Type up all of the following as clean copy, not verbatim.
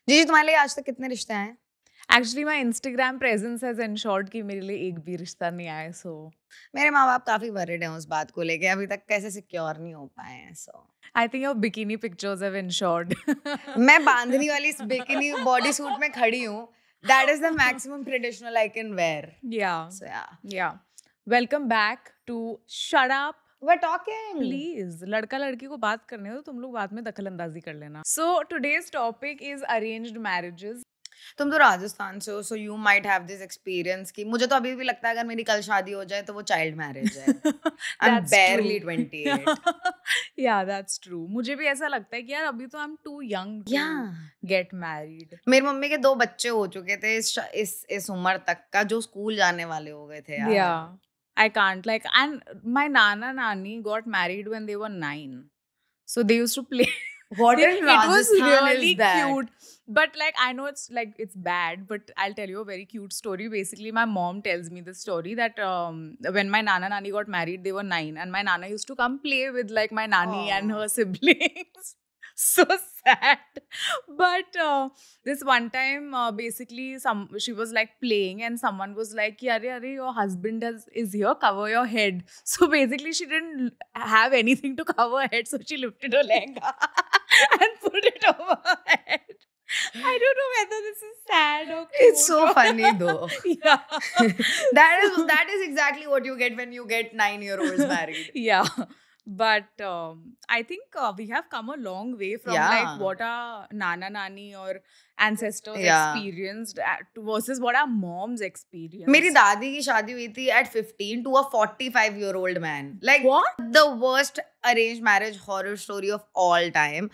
जी, तुम्हारे लिए आज तक कितने रिश्ते आए हैं? Actually my Instagram presence has insured कि मेरे लिए एक भी रिश्ता नहीं आया सो मेरे माँ-बाप काफ़ी वरिड हैं उस बात को लेके, अभी तक कैसे सिक्योर नहीं हो पाए हैं, so I think your bikini pictures have insured मैं बांधनी वाली इस बिकिनी बॉडी सूट में खड़ी हूँ, that is the maximum traditional I can wear, yeah so yeah. Yeah welcome back to shut up we are talking. Please. लड़का लड़की को बात करने दो, तुम लोग बाद में दखल अंदाजी कर लेना। So today's topic is arranged marriages. तुम तो राजस्थान से हो, so you might have this experience कि मुझे तो अभी भी लगता है अगर मेरी कल शादी हो जाए तो वो चाइल्ड मैरिज है। I am That's बारली true. 28। Yeah, that's true. मुझे भी ऐसा लगता है कि यार अभी तो I'm too young to या get married. मेरी मम्मी के 2 बच्चे हो चुके थे इस उम्र तक का, जो स्कूल जाने वाले हो गए थे यार। Yeah, I can't like, and my nana nani got married when they were 9. So they used to play. What in It was Rajasthan is really that? cute. But like I know it's like it's bad, but I'll tell you a very cute story. Basically, my mom tells me this story that when my nana nani got married, they were 9, and my nana used to come play with like my nani and her Aw. siblings. So sad. But this one time, basically, she was like playing, and someone was like, "Yare, yare, your husband is here. Cover your head." So basically, she didn't have anything to cover her head, so she lifted her lehenga and put it over her head. I don't know whether this is sad or cute. It's so funny though. Yeah. That is exactly what you get when you get 9-year-olds married. Yeah. But I think we have come a long way from like Yeah. what our nana nani or ancestors Yeah. experienced versus what our moms experienced. मेरी दादी की शादी हुई थी at 15 to a 45-year-old man. Like What? the worst arranged marriage horror story of all time.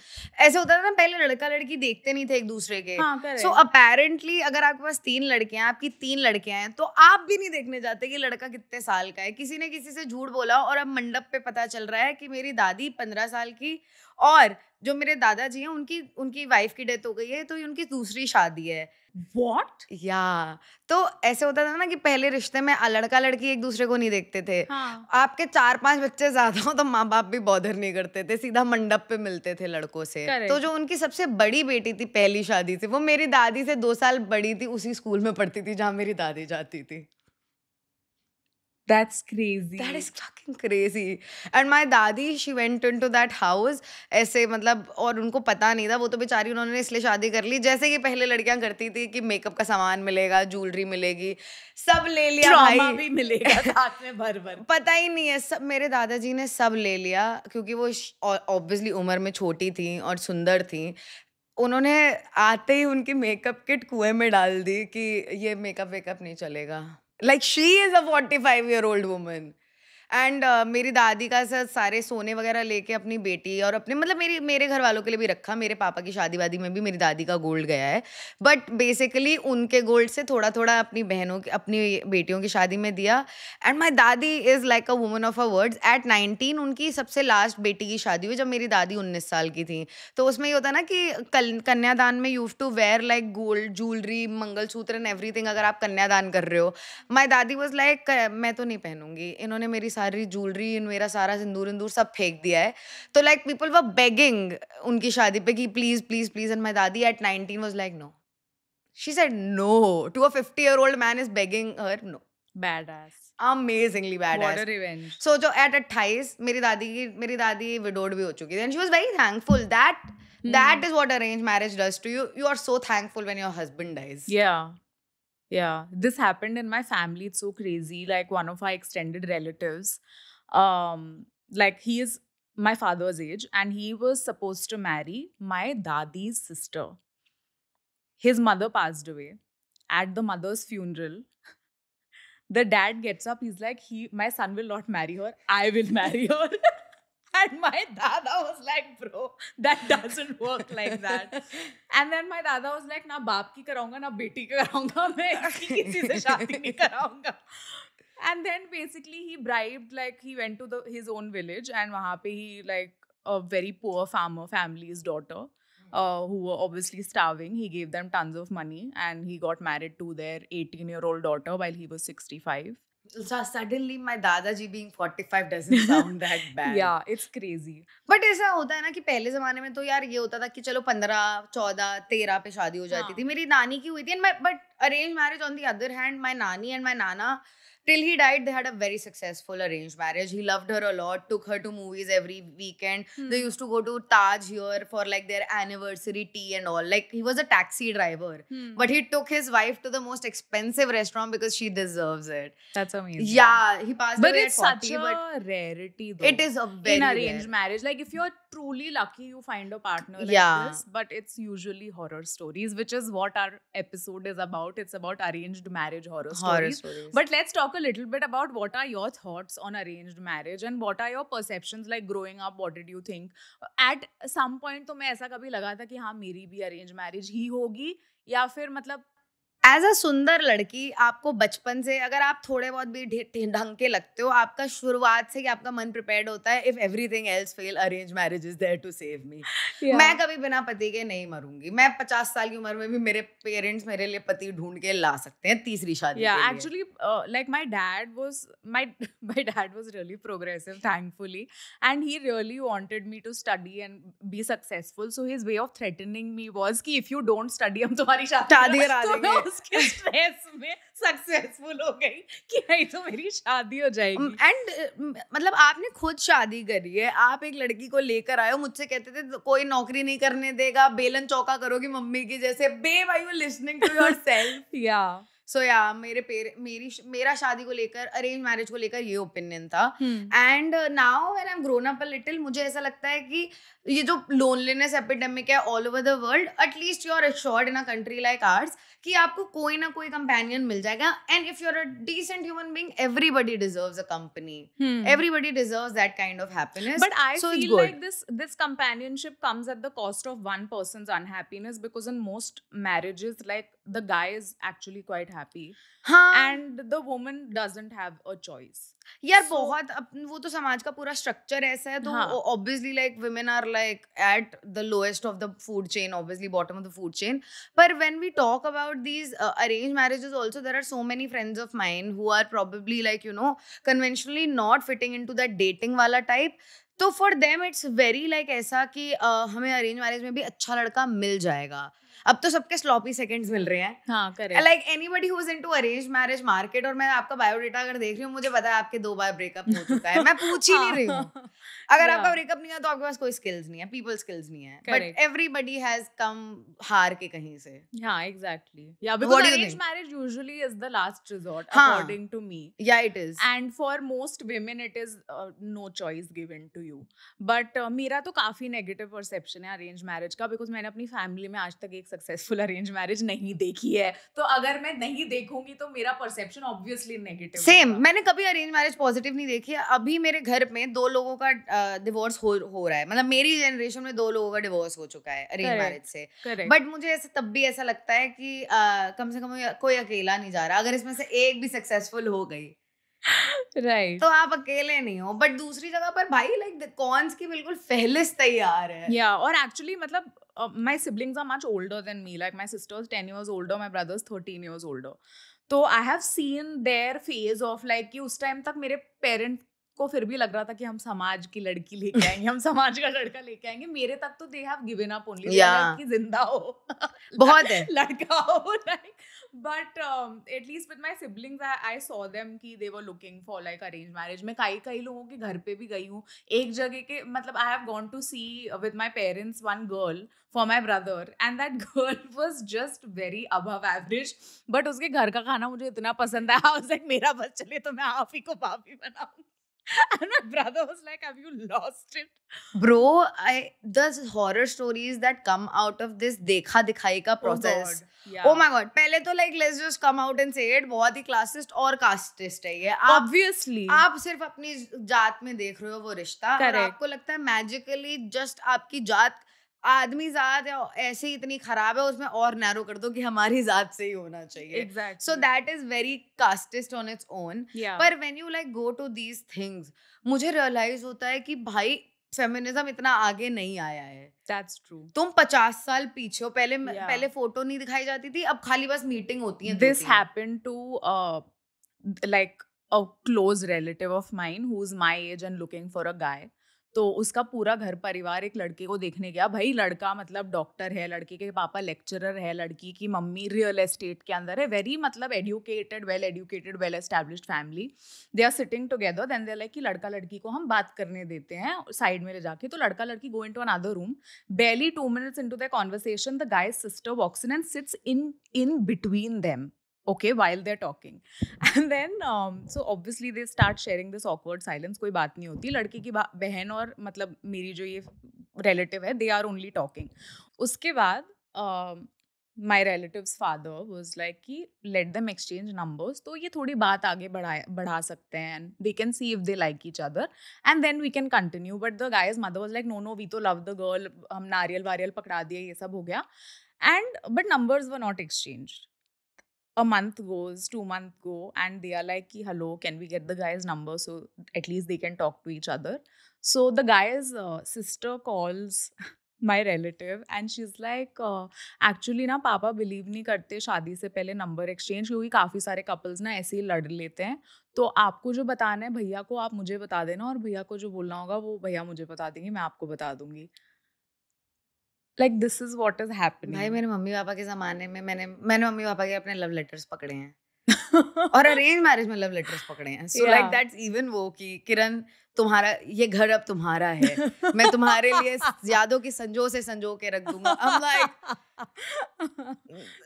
ऐसे होता था ना, पहले लड़का लड़की देखते नहीं थे एक दूसरे के। हाँ, correct. So apparently अगर आपके पास 3 लड़कियां हैं, आपकी 3 लड़कियां हैं, तो आप भी नहीं देखने जाते कि लड़का कितने साल का है। किसी ने किसी से झूठ बोला और अब मंडप पे पता चल रहा है कि मेरी दादी 15 साल की, और जो मेरे दादाजी हैं उनकी उनकी वाइफ की डेथ हो गई है, तो ये उनकी दूसरी शादी है। What? या तो ऐसे होता था ना कि पहले रिश्ते में लड़का लड़की एक दूसरे को नहीं देखते थे। हाँ. आपके 4-5 बच्चे ज्यादा हो तो माँ बाप भी बॉदर नहीं करते थे, सीधा मंडप पे मिलते थे लड़कों से। Correct. तो जो उनकी सबसे बड़ी बेटी थी पहली शादी से, वो मेरी दादी से 2 साल बड़ी थी, उसी स्कूल में पढ़ती थी जहाँ मेरी दादी जाती थी। That's crazy. That is fucking crazy. And my दादी, she went into that house ऐसे, मतलब, और उनको पता नहीं था, वो तो बेचारी, उन्होंने इसलिए शादी कर ली जैसे कि पहले लड़कियां करती थी कि मेकअप का सामान मिलेगा, ज्वेलरी मिलेगी, सब ले लिया Trauma भाई। भी मिलेगा साथ में भर भर। पता ही नहीं है, सब मेरे दादाजी ने सब ले लिया, क्योंकि वो ऑब्वियसली उम्र में छोटी थी और सुंदर थी। उन्होंने आते ही उनकी मेकअप किट कुएं में डाल दी कि ये मेकअप वेकअप नहीं चलेगा। Like she is a 45-year-old woman. And मेरी दादी का सारे सोने वगैरह लेके अपनी बेटी और अपने, मतलब मेरे घर वालों के लिए भी रखा। मेरे पापा की शादी वादी में भी मेरी दादी का गोल्ड गया है, बट बेसिकली उनके गोल्ड से थोड़ा थोड़ा अपनी बहनों की, अपनी बेटियों की शादी में दिया। एंड माई दादी is like a woman of a words. At 19 उनकी सबसे लास्ट बेटी की शादी हुई, जब मेरी दादी 19 साल की थी। तो उसमें ये होता है ना कि कन्यादान में you have to wear like gold jewellery, mangalsutra and everything, अगर आप कन्यादान कर रहे हो। माई दादी वॉज लाइक, मैं तो नहीं पहनूंगी, इन्होंने मेरी सारी ज्वेलरी, मेरा सारा सिंदूर इंदूर सब फेंक दिया है। तो लाइक पीपल वर बेगिंग उनकी शादी पे कि please please please, and my dadi at 19 was like no. She said no to a 50-year-old man is begging her, no. Badass. Amazingly What badass. a revenge. So जो at 28 मेरी दादी widowed भी हो चुकी थी, and she was very thankful that that is what arranged marriage does to you. You are so thankful when your husband dies. Yeah. Yeah, this happened in my family. It's so crazy. Like one of our extended relatives, like he is my father's age, and he was supposed to marry my dadi's sister. His mother passed away. At the mother's funeral, the dad gets up. He's like, my son will not marry her. I will marry her. And my dada was like, bro, that doesn't work like that. And then my dada was like, ना बाप की कराऊंगा ना बेटी की कराऊंगा, मैं इसकी किसी से शादी नहीं कराऊंगा. And then basically he bribed, like he went to his own village, and वहाँ पे he, like a very poor farmer family's daughter, who were obviously starving. He gave them tons of money, and he got married to their 18-year-old daughter while he was 65. So suddenly my दादाजी being 45 doesn't sound that bad. Yeah, it's crazy. But ऐसा होता है ना कि पहले ज़माने में तो यार ये होता था कि चलो 15, 14, 13 पे शादी हो जाती थी। हाँ. मेरी नानी की हुई थी and my but arrange marriage on the other hand my नानी and my Nana till he died they had a very successful arranged marriage. He loved her a lot, took her to movies every weekend. They Hmm. used to go to Taj here for like their anniversary tea and all. Like he was a taxi driver, Hmm. but he took his wife to the most expensive restaurant because she deserves it. That's amazing. Yeah, he passed But away it's at 40, such but a rarity though. it is a very In arranged rare. marriage, like if you're truly lucky, you find a partner like Yeah. this. But it's usually horror stories, which is what our episode is about. It's about arranged marriage horror Horror stories. stories. But let's talk a little bit about what are your thoughts on arranged marriage and what are your perceptions like growing up. What did you think? At some point, तो मैं ऐसा कभी लगा था कि हाँ मेरी भी arranged marriage ही होगी या फिर मतलब एज अ सुंदर लड़की आपको बचपन से अगर आप थोड़े बहुत भी ढंग के लगते हो, आपका शुरुआत से ही आपका मन प्रिपेयर्ड होता है if everything else fail arrange marriage is there to save me. मैं कभी बिना पति के नहीं मरूंगी. मैं 50 साल की उम्र में भी मेरे पेरेंट्स मेरे लिए पति ढूंढ के ला सकते हैं तीसरी शादी के लिए. actually like my dad was my dad was really progressive, thankfully, and he really wanted me to study and be successful. So his way of threatening me was कि if you don't study हम तुम्हारी शादी करा तो मैं देंगे. उसके stress में सक्सेसफुल हो गई कि नहीं तो मेरी शादी हो जाएगी. एंड मतलब आपने खुद शादी करी है, आप एक लड़की को लेकर आए हो, मुझसे कहते थे कोई नौकरी नहीं करने देगा, बेलन चौका करोगी मम्मी की जैसे. Babe are you listening to yourself? Yeah. So yeah मेरा शादी को लेकर अरेंज मैरिज को लेकर ये ओपिनियन था. And now when I am grown up a little मुझे ऐसा लगता है कि ये जो लोनलीनेस एपिडेमिक है all over the world, at least you are assured in a country like ours कि आपको कोई ना कोई कंपेनियन मिल जाएगा. And if you are a decent human being everybody deserves a company. Everybody deserves that kind of happiness. But I so it's feel good. like this companionship comes at the cost of one person's unhappiness, because in most marriages, like the guy is actually quite happy हाँ and the woman doesn't have a choice. यार So- बहुत वो तो समाज का पूरा structure ऐसा है तो हाँ. Obviously like women are like at the lowest of the food chain, obviously bottom of the food chain. पर when we talk about these arrange marriages also there are so many friends of mine who are probably like you know conventionally not fitting into that dating वाला type. तो for them it's very like ऐसा कि हमें arrange marriage में भी अच्छा लड़का मिल जाएगा. अब तो सबके स्लॉपी सेकंड्स मिल रहे हैं. हाँ, correct. Like anybody who is into arrange marriage market. और मैं आपका बायोडेटा अगर देख रही हूँ मुझे पता है आपके 2 बार ब्रेकअप हो चुका है. मैं पूछ ही नहीं रही हूँ. अगर आपका Yeah. ब्रेकअप नहीं है तो आपके पास कोई स्किल्स नहीं है, पीपल स्किल्स नहीं है. But Correct. Everybody has come हार के कहीं से. Yeah, exactly. Yeah, What because do you arranged think? marriage usually is the last resort, हाँ. according to me. या it is. And for most women, it is no choice given to you. But मेरा तो काफी negative perception है arranged marriage का, because मैंने अपनी family में आज तक एक successful arranged marriage नहीं देखी है. तो अगर मैं नहीं देखूंगी तो मेरा perception obviously negative सेम. होगा. मैंने कभी अरेंज मैरिज पॉजिटिव नहीं देखी है. अभी मेरे घर में 2 लोगों का डिवोर्स हो रहा है. मतलब मेरी जनरेशन में 2 लोगों का डिवोर्स हो चुका है अरेंज Correct. मैरिज से. Correct. बट मुझे ऐसा तब भी ऐसा लगता है कि कम से कम कोई अकेला नहीं जा रहा. अगर इसमें से एक भी सक्सेसफुल हो गई Right. तो आप अकेले नहीं हो. बट दूसरी जगह पर भाई लाइक कॉन्स की बिल्कुल फहरिस्त तैयार है. Yeah, or actually, मतलब my siblings are much older than me. Like my sister's 10 years older, my brother's 13 years older. तो I have seen their phase of like कि उस टाइम तक मेरे पेरेंट्स को फिर भी लग रहा था कि हम समाज की लड़की लेके आएंगे, हम समाज का लड़का लेके आएंगे. मेरे तक तो they have given up only Yeah. कि जिंदा हो बहुत है. लड़का हो like. But at least with my siblings, I saw them कि they were looking for like arranged marriage. मैं कई लोगों के घर पे भी गई हूँ. एक जगह के मतलब I have gone to see with my parents one girl for my brother, and that girl was just very above average. But उसके घर का खाना मुझे इतना पसंद आया. I was like मेरा बस चले तो मैं आप ही को भाभी बनाऊँ. And my brother was like, have you lost it? Bro, the horror stories that come out of this देखा दिखाई का process. Oh God. Yeah. Oh my god. पहले तो like let's just come out and say it, बहुत ही classist और casteist है ये. Obviously. आप सिर्फ अपनी जात में देख रहे हो वो रिश्ता और Correct. आपको लगता है मैजिकली जस्ट आपकी जात आदमी जात है ऐसे ही इतनी खराब है उसमें और नैरो कर दो कि हमारी जात से ही होना चाहिए. Exactly. So that is very casteist on its own. Yeah. पर when you like go to these things मुझे रियलाइज होता है कि भाई फेमिनिज्म इतना आगे नहीं आया है. That's true. तुम 50 साल पीछे हो. Yeah. पहले फोटो नहीं दिखाई जाती थी, अब खाली बस मीटिंग होती है. This happened to like a close relative of mine who's my age and looking for a guy. तो उसका पूरा घर परिवार एक लड़के को देखने गया। भाई लड़का मतलब डॉक्टर है, लड़के के पापा लेक्चरर है, लड़की की मम्मी रियल एस्टेट के अंदर है, वेरी मतलब educated, well established family. They are sitting together, then they like कि लड़का लड़की को हम बात करने देते हैं साइड में ले जाके। तो लड़का लड़की go into another room, barely 2 minutes into their conversation, the guy's sister walks in and sits in between them, okay, while they're talking. And then so obviously they start sharing this awkward silence, कोई बात नहीं होती, लड़की की बहन और मतलब मेरी जो ये relative है, they are only talking. उसके बाद my relative's father was like कि let them exchange numbers, तो ये थोड़ी बात आगे बढ़ा सकते हैं, and they can see if they like each other and then we can continue. But the guy's mother was like no we तो love the girl, हम नारियल वारियल पकड़ा दिए, ये सब हो गया, and but numbers were not exchanged. A month goes, 2 months go, and they are like, hello, can we get the guy's number so at least they can talk to each other? So the guy's sister calls my relative and she's like, actually ना पापा believe नहीं करते शादी से पहले number exchange, क्योंकि काफ़ी सारे कपल्स ना ऐसे ही लड़ लेते हैं, तो आपको जो बताना है भैया को आप मुझे बता देना, और भैया को जो बोलना होगा वो भैया मुझे बता देंगे, मैं आपको बता दूंगी। Like this is what is भाई happening. मेरे मम्मी पापा के ज़माने में मैंने मम्मी पापा के अपने लव लेटर्स पकड़े हैं और अरेंज मैरिज में लव लेटर्स पकड़े हैं। So like Yeah. That's even वो कि किरण तुम्हारा ये घर अब तुम्हारा है, मैं तुम्हारे लिए यादों की संजो से संजो के रख दूंगा। I'm like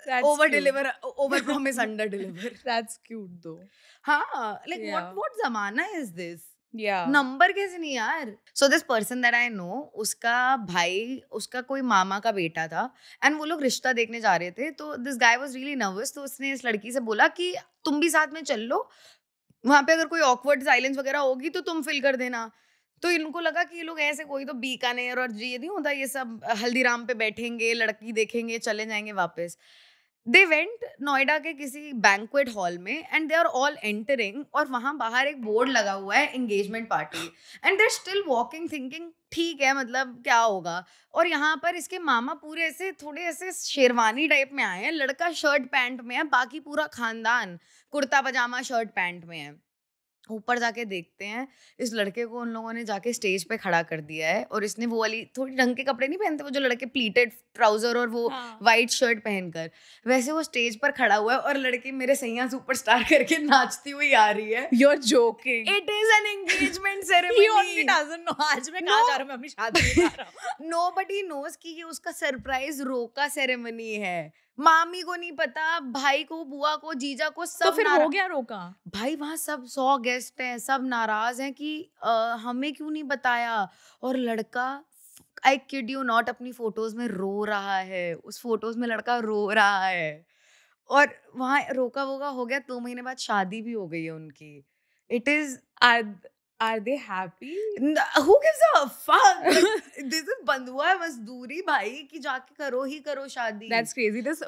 That's over cute. Deliver, over promise under deliver. That's cute though. हाँ, like Yeah. what जमाना is this? Yeah. नंबर कैसे नहीं यार। So this person that I know, उसका भाई, उसका कोई मामा का बेटा था एंड वो लोग रिश्ता देखने जा रहे थे, तो this guy was really nervous, तो उसने इस लड़की से बोला कि तुम भी साथ में चल लो, वहां पे अगर कोई ऑकवर्ड साइलेंस वगैरह होगी तो तुम फिल कर देना। तो इनको लगा कि ये लोग ऐसे कोई तो बीकानेर और ये नहीं होता ये सब हल्दीराम पे बैठेंगे, लड़की देखेंगे, चले जाएंगे वापस। दे वेंट नोएडा के किसी बैंक्वेट हॉल में and they are all entering, और वहां बाहर एक बोर्ड लगा हुआ है engagement party, and they are still walking thinking ठीक है मतलब क्या होगा। और यहाँ पर इसके मामा पूरे ऐसे थोड़े ऐसे शेरवानी टाइप में आए हैं, लड़का शर्ट पैंट में है, बाकी पूरा खानदान कुर्ता पजामा शर्ट पैंट में है। ऊपर जाके देखते हैं इस लड़के को उन लोगों ने जाके स्टेज पे खड़ा कर दिया है, और इसने वो वाली थोड़ी ढंग के कपड़े नहीं पहनते वो जो लड़के प्लीटेड ट्राउजर और वो हाँ. वाइट शर्ट पहनकर, वैसे वो स्टेज पर खड़ा हुआ है और लड़की मेरे सैया सुपरस्टार करके नाचती हुई आ रही है। You're joking. It is an engagement He only ceremony. doesn't know. आज मैं कहाँ No. जा रहा हूँ, मैं अपनी शादी में जा रहा हूँ. नोबडी नोज कि ये उसका सरप्राइज रोका सेरेमनी है। मामी को नहीं पता, भाई को, बुआ को, जीजा को, तो सब फिर नारा- हो गया रोका. भाई वहाँ सब 100 गेस्ट हैं, सब नाराज हैं कि हमें क्यों नहीं बताया। और लड़का, आई किड यू नॉट, अपनी फोटोज में रो रहा है, उस फोटोज में लड़का रो रहा है, और वहाँ रोका वोका हो गया। 2 महीने बाद शादी भी हो गई है उनकी। It is Are they happy? who gives a fuck? This is बंधुआ मजदूरी भाई, कि जाके करो ही करो शादी। That's crazy. This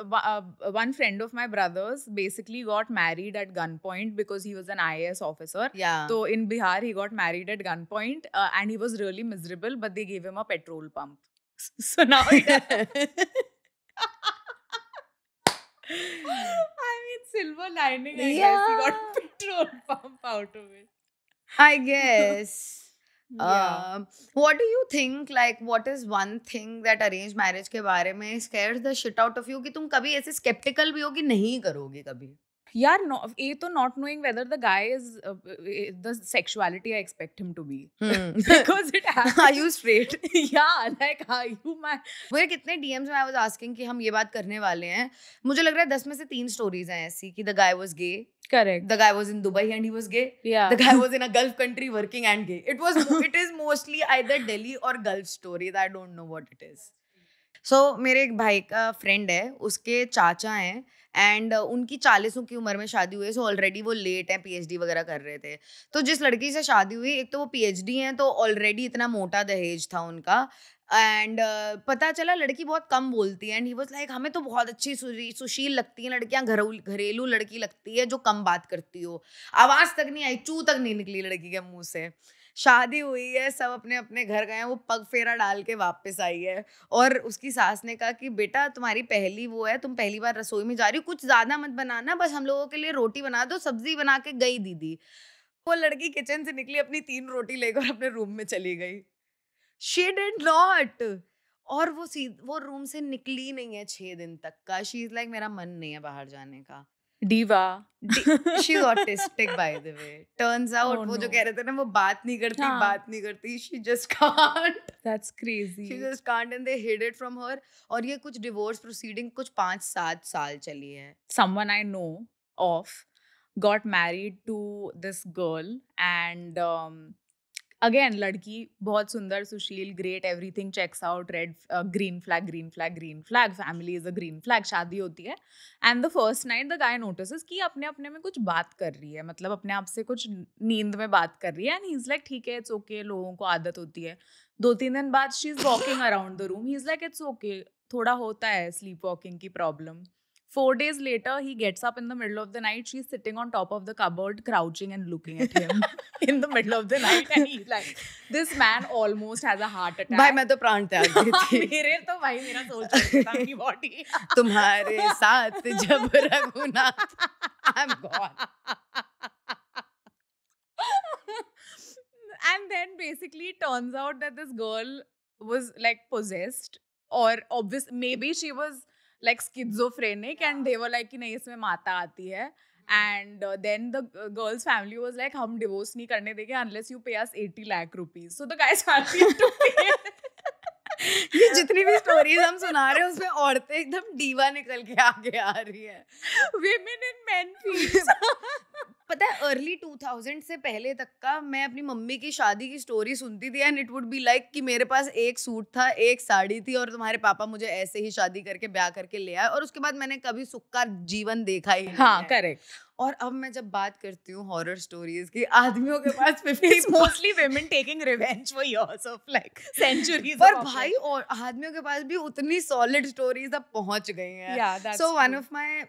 one friend of my brother's basically got married at gunpoint because he was an IAS officer. yeah. So in Bihar, he got married at gunpoint, and he was really miserable, but they gave him a petrol pump. So now he I mean, silver lining, I guess. He got Yeah. petrol pump out of it. I guess. Yeah. What do you think? Like, what is one thing that arranged marriage के बारे में scares the shit out of you कि तुम कभी ऐसे skeptical भी हो कि नहीं करोगे कभी? Yeah, no, A to not knowing whether the guy is the sexuality I expect him to be. Because it happens. Are you straight? Yeah, like are you my मुझे कितने DMs में I was asking कि हम ये बात करने वाले हैं। मुझे लग रहा है 10 में से 3 stories हैं ऐसी कि the guy was gay, correct? the guy was in Dubai and he was gay, Yeah. the guy was in a Gulf country working and gay. It is mostly either Delhi or Gulf stories. I don't know what it is. So मेरे एक भाई का friend है, उसके चाचा हैं and उनकी 40 की उम्र में शादी हुई है। सो ऑलरेडी वो लेट हैं, PhD वगैरह कर रहे थे। तो जिस लड़की से शादी हुई, एक तो वो PhD हैं, तो ऑलरेडी इतना मोटा दहेज था उनका, एंड पता चला लड़की बहुत कम बोलती है, एंड ही वाज लाइक हमें तो बहुत अच्छी सुशील लगती हैं लड़कियां, घरेलू लड़की लगती है जो कम बात करती हो। आवाज तक नहीं आई, चू तक नहीं निकली लड़की के मुंह से। शादी हुई है, सब अपने अपने घर गए हैं, वो पग फेरा डाल के वापस आई है और उसकी सास ने कहा कि बेटा तुम्हारी पहली वो है, तुम पहली बार रसोई में जा रही हो, कुछ ज्यादा मत बनाना, बस हम लोगों के लिए रोटी बना दो, सब्जी बना के गई दीदी। वो लड़की किचन से निकली, अपनी 3 रोटी लेकर अपने रूम में चली गई। She did not. और वो रूम से निकली नहीं है 6 दिन तक का। शी इज लाइक मेरा मन नहीं है बाहर जाने का। Diva. She is autistic by the way. Turns Oh out वो जो no. कह रहे थे ना वो बात नहीं करती, हाँ, बात नहीं करती, she just can't. that's she crazy. Just can't and they hid it from her. और ये कुछ डिवोर्स प्रोसीडिंग कुछ 5-7 साल चली है। Someone I know of got married to this girl, and again लड़की बहुत सुंदर, सुशील, great, everything checks out, red, green flag, green flag, green flag, family is a green flag, शादी होती है, and the first night the guy notices कि अपने अपने में कुछ बात कर रही है, मतलब अपने आप से कुछ नींद में बात कर रही है, and he's like ठीक है, it's okay, लोगों को आदत होती है। 2-3 दिन बाद she's walking around the room, he's like it's okay, थोड़ा होता है sleep walking की problem। 4 days later, he gets up in the middle of the night. She's sitting on top of the cupboard, crouching and looking at him in the middle of the night. And he's like, this man almost has a heart attack. भाई मैं तो प्राण त्याग दी थी। मेरे तो भाई मेरा सोच रहा था अपनी बॉडी। तुम्हारे साथ जब Raghunath, I am gone. And then basically it turns out that this girl was like possessed, or obvious maybe she was like schizophrenic, and they were like कि नहीं इसमें माता आती है, and then the girl's family was like हम divorce नहीं करने देंगे unless you pay us 80 lakh rupees, so the guy's family had to pay। ये जितनी भी स्टोरीज हम सुना रहे हैं उसमें औरतें एकदम डीवा निकल के आगे आ रही है। women in men fields। पता है अर्ली 2000 से पहले तक का मैं अपनी मम्मी की शादी की स्टोरी सुनती थी and it would be like कि मेरे पास एक सूट था, एक साड़ी थी और तुम्हारे पापा मुझे ऐसे ही शादी करके ब्याह करके ले आए और उसके बाद मैंने कभी सुख का जीवन देखा ही नहीं हाँ है। करेक्ट। और अब मैं जब बात करती हूँ हॉरर स्टोरीज की, आदमियों के पास 50 It's mostly women taking revenge for years of like centuries पर of भाई और आदमियों के पास भी उतनी सॉलिड स्टोरीज अब पहुंच गई हैं। Yeah, that's so true.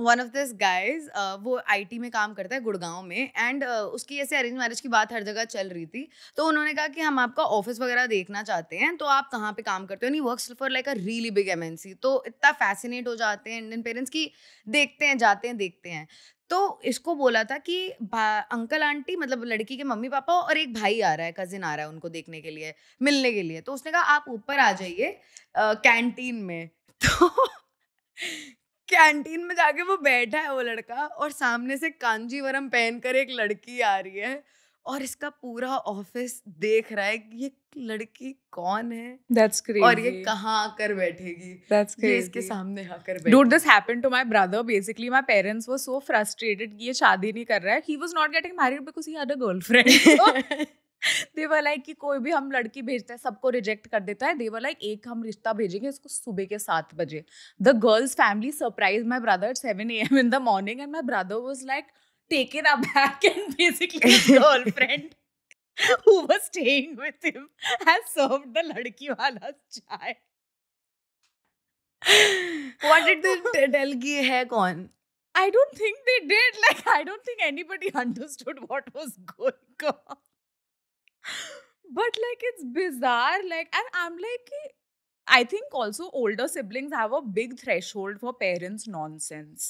One of this guys वो आईटी में काम करता है गुड़गांव में एंड उसकी ऐसे अरेंज मैरिज की बात हर जगह चल रही थी। तो उन्होंने कहा कि हम आपका ऑफिस वगैरह देखना चाहते हैं, तो आप कहाँ पे काम करते हो। नहीं works for like a really big MNC. तो इतना फैसिनेट हो जाते हैं इंडियन पेरेंट्स की, देखते हैं जाते हैं देखते हैं। तो इसको बोला था कि अंकल आंटी मतलब लड़की के मम्मी पापा और एक भाई आ रहा है, कजिन आ रहा है उनको देखने के लिए, मिलने के लिए। तो उसने कहा आप ऊपर आ जाइए कैंटीन में। तो कैंटीन में जाके वो बैठा है वो लड़का और सामने से कांजीवरम पहनकर एक लड़की आ रही है और इसका पूरा ऑफिस देख रहा है कि ये लड़की कौन है That's और ये crazy. कहाँ आकर बैठेगी, That's ये इसके crazy. सामने आकर Dude, बैठेगी। this happened to my brother. Basically, my parents were so frustrated कि ये शादी नहीं कर रहा है. He was not getting married because he had a girlfriend. So they were like कि कोई भी हम लड़की भेजते हैं सबको रिजेक्ट कर देता है. They were like एक हम रिश्ता भेजेंगे इसको सुबह के 7 बजे. The girl's family surprised my brother at 7 a.m. in the morning, and my brother was like taken aback, and basically his girlfriend who was staying with him has served the ladki wala chai. What did they tell कि ये है कौन? I don't think they did. Like, I don't think anybody understood what was going on. But like, it's bizarre. Like, and I'm like, I think also older siblings have a big threshold for parents' nonsense.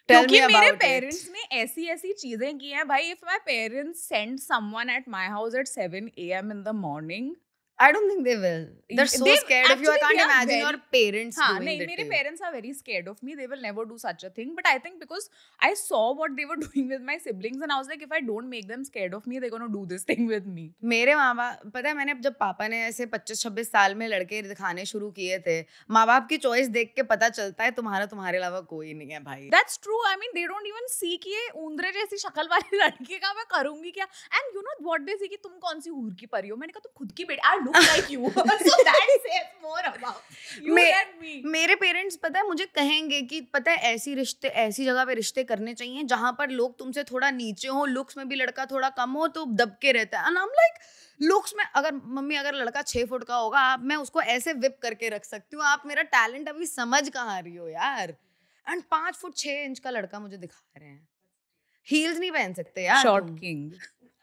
Tell क्योंकि me मेरे about it. Parents ने ऐसी ऐसी चीजें की हैं भाई. If my parents send someone at my house at 7 a.m. in the morning, I don't think they will. They're so They- scared of you. I actually, can't they are imagine very- your parents हाँ doing नहीं that मेरे to you. Parents are very scared of me. They will never do such a thing. But I think because I saw what they were doing with my siblings and I was like if I don't make them scared of me they gonna do this thing with me. मेरे माँ बाप पता है मैंने जब पापा ने ऐसे 25-26 साल में लड़के दिखाने शुरू किए थे, माँ बाप की चॉइस देख के पता चलता है तुम्हारे अलावा कोई नहीं है भाई। That's true. I mean they don't even see कि ये ऊंदरे जैसी शक्ल वाली लड़की का मैं करूंगी क्या. And you know what they see कि तुम कौन सी हूर की परी हो. मैंने कहा तुम खुद की बेटी. I look like you. So that says more about you than me. मेरे पेरेंट्स पता है मुझे कहेंगे कि पता है ऐसी जगह पे रिश्ते करने चाहिए जहां पर लोग तुमसे थोड़ा नीचे हो, लुक्स में भी लड़का थोड़ा कम हो तो दब के रहता है। And I am like looks में अगर मम्मी अगर लड़का 6 फुट का होगा आप मैं उसको ऐसे विप करके रख सकती हूँ। आप मेरा टैलेंट अभी समझ कहाँ रही हो यार। एंड 5 फुट 6 इंच का लड़का मुझे दिखा रहे हैं, हील्स नहीं पहन सकते यार शॉर्ट तुम। King.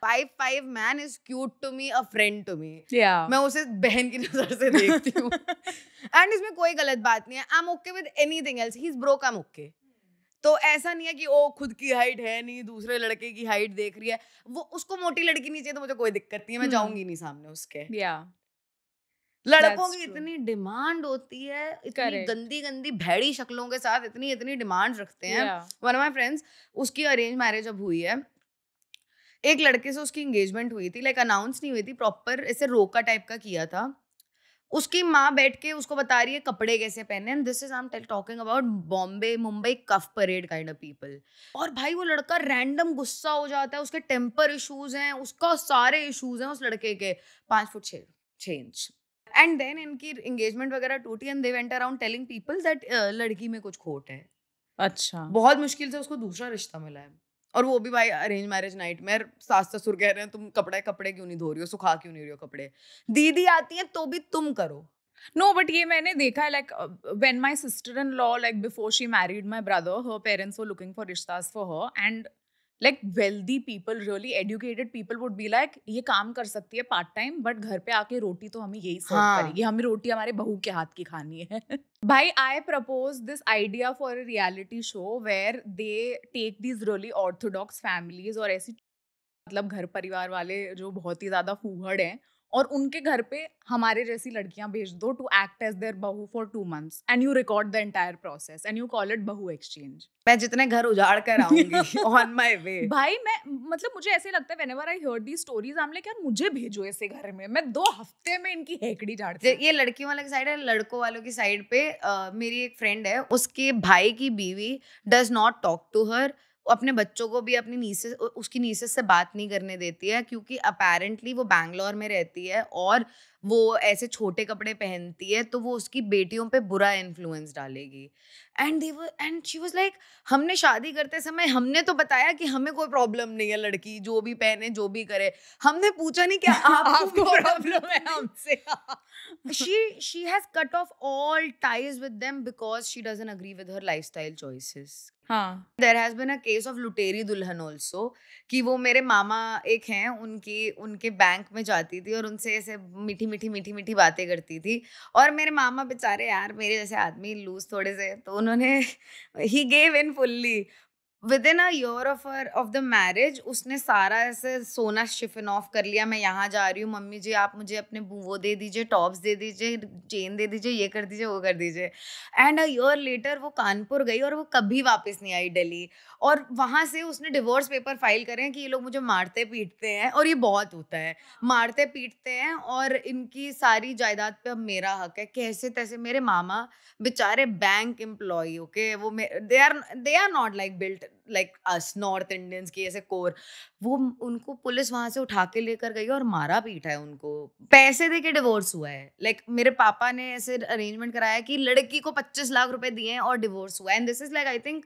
5'5" man is cute to me, a friend to me. Yeah. मैं उसे बहन की नजर से देखती हूँ. एंड इसमें कोई गलत बात नहीं है. I am okay with anything else. He is broke, I am okay. तो ऐसा नहीं है कि ओ खुद की हाइट है नहीं, दूसरे लड़के की हाइट देख रही है. वो उसको मोटी लड़की नहीं चाहिए तो मुझे कोई दिक्कत नहीं है. मैं जाऊंगी नहीं सामने उसके. Yeah. लड़कों That's की true. इतनी डिमांड होती है, इतनी Correct. गंदी गंदी भैड़ी शक्लों के साथ इतनी इतनी डिमांड रखते हैं. Yeah. One of my friends, उसकी अरेंज मैरिज अब हुई है. एक लड़के से उसकी एंगेजमेंट हुई थी, लाइक अनाउंस नहीं हुई थी, प्रॉपर ऐसे रोका टाइप का किया था. उसकी माँ बैठ के उसको बता रही है कपड़े कैसे पहने. And this is I am talking about Bombay Mumbai Cuff Parade kind of people. और भाई वो लड़का रैंडम गुस्सा हो जाता है. उसके टेम्पर इश्यूज हैं, उसका सारे इश्यूज हैं उस लड़के के. 5 फुट 6 इंच. एंड देन इनकी एंगेजमेंट वगैरह टूटी and they went around telling people that लड़की में कुछ खोट है. अच्छा. बहुत मुश्किल से उसको दूसरा रिश्ता मिला है. और वो भी भाई अरेंज मैरिज नाइट में. सास ससुर कह रहे हैं तुम कपड़े क्यों नहीं धो रही हो, सुखा क्यों नहीं रही हो कपड़े. दीदी आती है तो भी तुम करो. No, but ये मैंने देखा है, like when my sister-in-law, like before she married my brother, her parents were looking for rishtas for her, and like wealthy people, really educated people would be like, ये काम कर सकती है पार्ट टाइम, बट घर पे आके रोटी तो हमें यही सर्व हाँ. करेगी, हमें रोटी हमारे बहू के हाथ की खानी है. भाई, I propose this idea for a reality show where they take these really orthodox families और ऐसी मतलब घर परिवार वाले जो बहुत ही ज्यादा फूहड़ हैं, और उनके घर पे हमारे जैसी लड़कियां भेज दो टू एक्ट एज देयर बहू for 2 months and you record the entire process and you call it बहू एक्सचेंज. मैं जितने घर उजाड़ कर आऊंगी ऑन माय वे. भाई मैं मतलब मुझे ऐसे लगता है whenever I heard the stories I am like यार मुझे भेजो ऐसे घर में, मैं 2 हफ्ते में इनकी हेकड़ी झाड़ती हूँ. ये लड़कियों वाले की साइड है. लड़कों वालों की साइड पे मेरी एक फ्रेंड है, उसके भाई की बीवी does not talk to her. अपने बच्चों को भी अपनी नीसेस, उसकी नीसेस से बात नहीं करने देती है, क्योंकि अपेरेंटली वो बैंगलोर में रहती है और वो ऐसे छोटे कपड़े पहनती है तो वो उसकी बेटियों पे बुरा इन्फ्लुएंस डालेगी. एंड शी वाज लाइक, हमने शादी करते समय हमने तो बताया कि हमें कोई प्रॉब्लम नहीं है, लड़की जो भी पहने जो भी करे. हमने पूछा नहीं क्या आपको प्रॉब्लम है हमसे. she has cut off all ties with them because she doesn't agree with her lifestyle choices. हाँ. There has been a case of लुटेरी दुल्हन also, कि वो मेरे मामा एक हैं, उनके बैंक में जाती थी और उनसे ऐसे मीठी बातें करती थी. और मेरे मामा बेचारे यार मेरे जैसे आदमी लूज थोड़े से, तो उन्होंने he gave in fully. Within a year of the marriage उसने सारा ऐसे सोना शिफन ऑफ कर लिया. मैं यहाँ जा रही हूँ मम्मी जी, आप मुझे अपने वो दे दीजिए, टॉप्स दे दीजिए, चेन दे दीजिए, ये कर दीजिए वो कर दीजिए. एंड अ ईयर लेटर वो कानपुर गई और वो कभी वापस नहीं आई दिल्ली. और वहाँ से उसने डिवोर्स पेपर फाइल करे हैं कि ये लोग मुझे मारते पीटते हैं. और ये बहुत होता है, मारते पीटते हैं और इनकी सारी जायदाद पे अब मेरा हक है. कैसे तैसे मेरे मामा बेचारे बैंक एम्प्लॉय, ओके, वो they are not like built like us North Indians की ऐसे कोर. वो उनको पुलिस वहां से उठा के लेकर गई और मारा पीटा है उनको. पैसे दे के डिवोर्स हुआ है. लाइक मेरे पापा ने ऐसे अरेंजमेंट कराया कि लड़की को 25 लाख रुपए दिए हैं और डिवोर्स हुआ है. And this is like I think